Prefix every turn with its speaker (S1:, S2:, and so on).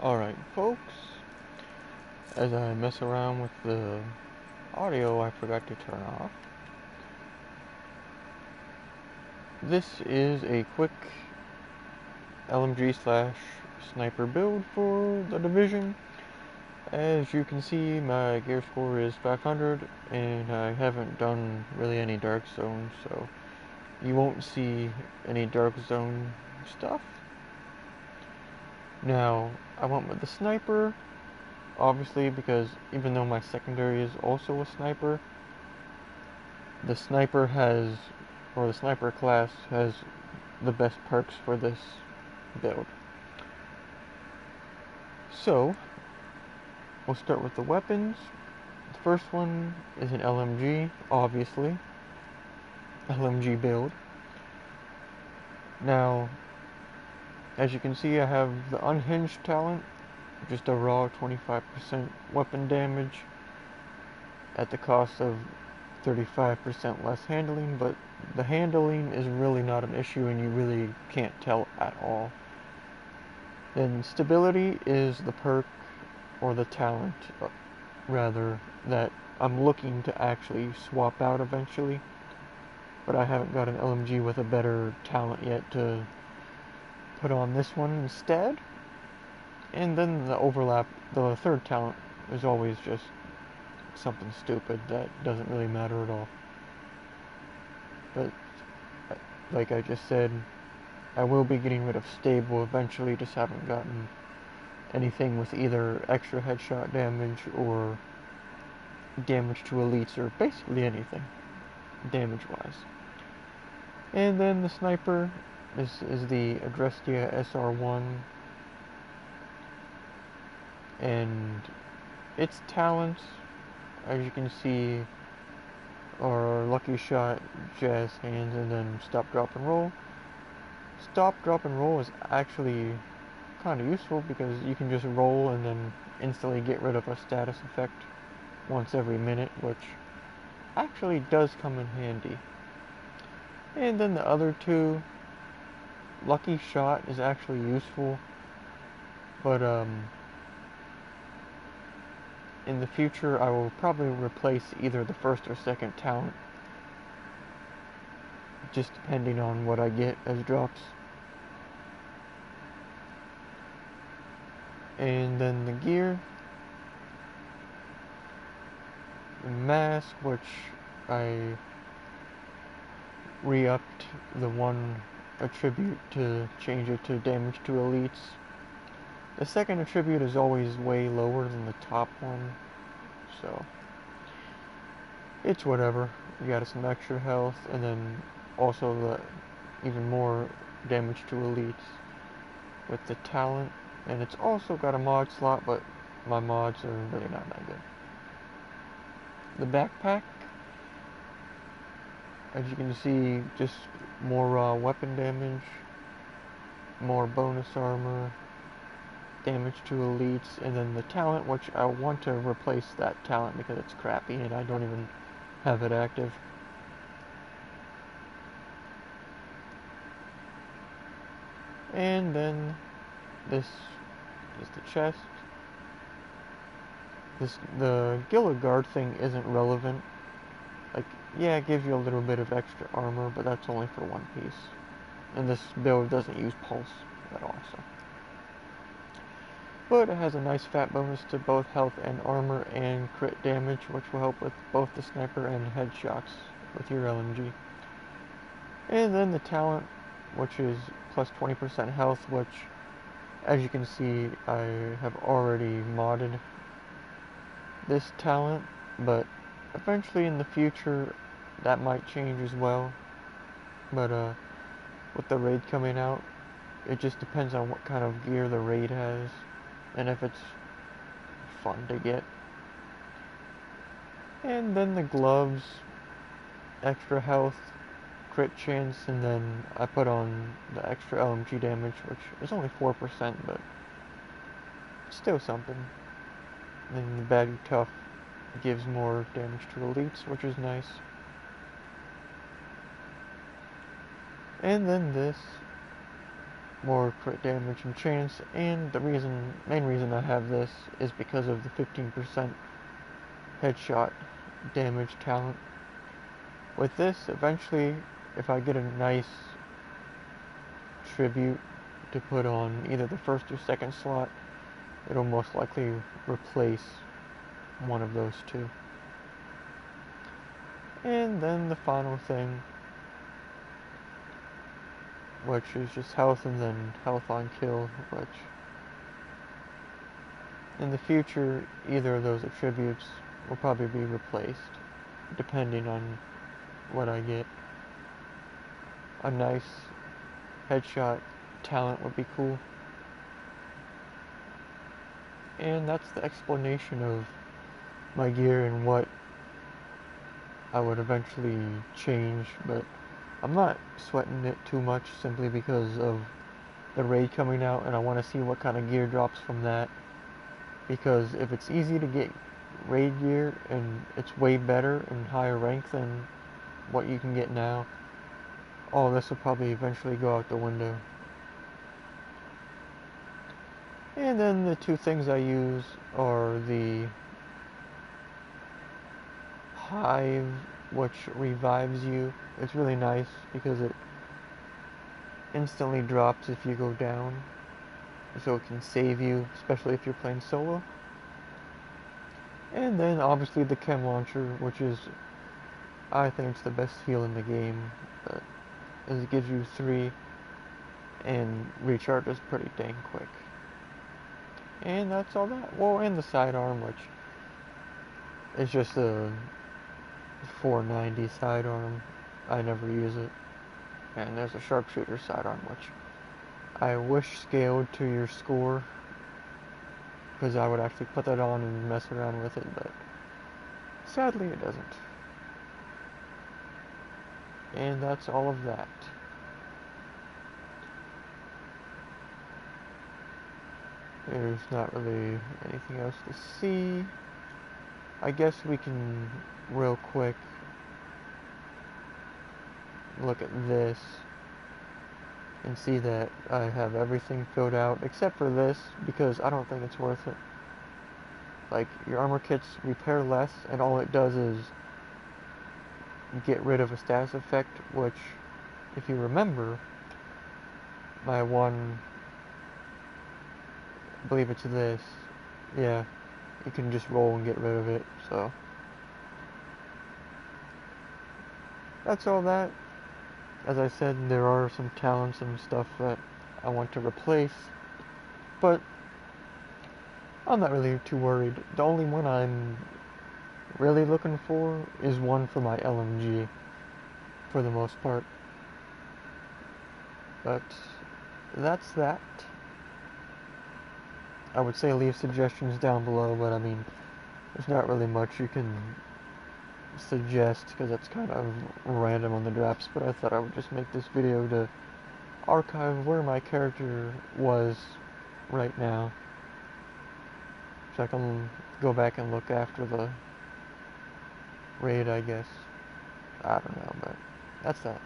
S1: Alright, folks, as I mess around with the audio I forgot to turn off, this is a quick LMG slash sniper build for the division. As you can see, my gear score is 500, and I haven't done really any dark zones, so you won't see any dark zone stuff. Now, I went with the sniper, obviously, because even though my secondary is also a sniper, the sniper has, or the sniper class has the best perks for this build. So, we'll start with the weapons. The first one is an LMG, obviously. LMG build. Now, as you can see, I have the unhinged talent, just a raw 25% weapon damage at the cost of 35% less handling, but the handling is really not an issue and you really can't tell at all. Then stability is the perk, or the talent rather, that I'm looking to actually swap out eventually, but I haven't got an LMG with a better talent yet to put on this one instead. And then the overlap, the third talent is always just something stupid that doesn't really matter at all. But like I just said, I will be getting rid of stable eventually, just haven't gotten anything with either extra headshot damage or damage to elites, or basically anything damage wise. And then the sniper is the Adrestia SR1, and its talents, as you can see, are lucky shot, jazz hands, and then stop, drop, and roll. Stop, drop, and roll is actually kind of useful because you can just roll and then instantly get rid of a status effect once every minute, which actually does come in handy. And then the other two, lucky shot is actually useful, but in the future I will probably replace either the first or second talent, just depending on what I get as drops. And then the gear, the mask, which I re-upped the one attribute to change it to damage to elites. The second attribute is always way lower than the top one, so it's whatever. You got some extra health, and then also the even more damage to elites with the talent. And it's also got a mod slot, but my mods are really not that good. The backpack, as you can see, just more raw weapon damage, more bonus armor, damage to elites, and then the talent, which I want to replace that talent because it's crappy and I don't even have it active. And then this is the chest. The Gila Guard thing isn't relevant. Like, yeah, it gives you a little bit of extra armor, but that's only for one piece. And this build doesn't use pulse at all, so. But it has a nice fat bonus to both health and armor and crit damage, which will help with both the sniper and headshots with your LMG. And then the talent, which is plus 20% health, which, as you can see, I have already modded this talent, but eventually in the future that might change as well. But with the raid coming out, it just depends on what kind of gear the raid has and if it's fun to get. And then the gloves, extra health, crit chance, and then I put on the extra LMG damage, which is only 4%, but still something. And then the baggy tough gives more damage to elites, which is nice. And then this more crit damage and chance, and the main reason I have this is because of the 15% headshot damage talent. With this, eventually, if I get a nice tribute to put on either the first or second slot, it'll most likely replace one of those two. And then the final thing, which is just health and then health on kill, which in the future either of those attributes will probably be replaced depending on what I get. A nice headshot talent would be cool. And that's the explanation of my gear and what I would eventually change, but I'm not sweating it too much simply because of the raid coming out, and I want to see what kind of gear drops from that. Because if it's easy to get raid gear and it's way better and higher rank than what you can get now, all this will probably eventually go out the window. And then the two things I use are the Hive, which revives you. It's really nice because it instantly drops if you go down, so it can save you, especially if you're playing solo. And then obviously the chem launcher, which is, I think it's the best heal in the game, but it gives you 3 and recharges pretty dang quick. And that's all that. Well, and the sidearm, which is just a 490 sidearm. I never use it. And there's a sharpshooter sidearm, which I wish scaled to your score, because I would actually put that on and mess around with it, but sadly it doesn't. And that's all of that. There's not really anything else to see. I guess we can real quick look at this and see that I have everything filled out except for this, because I don't think it's worth it. Like, your armor kits repair less, and all it does is get rid of a status effect, which, if you remember, my one, I believe it's this, yeah, you can just roll and get rid of it, so that's all that. As I said, there are some talents and stuff that I want to replace, but I'm not really too worried. The only one I'm really looking for is one for my LMG, for the most part. But that's that. I would say leave suggestions down below, but I mean, there's not really much you can suggest, because that's kind of random on the drops, but I thought I would just make this video to archive where my character was right now, so I can go back and look after the raid, I guess. I don't know, but that's that.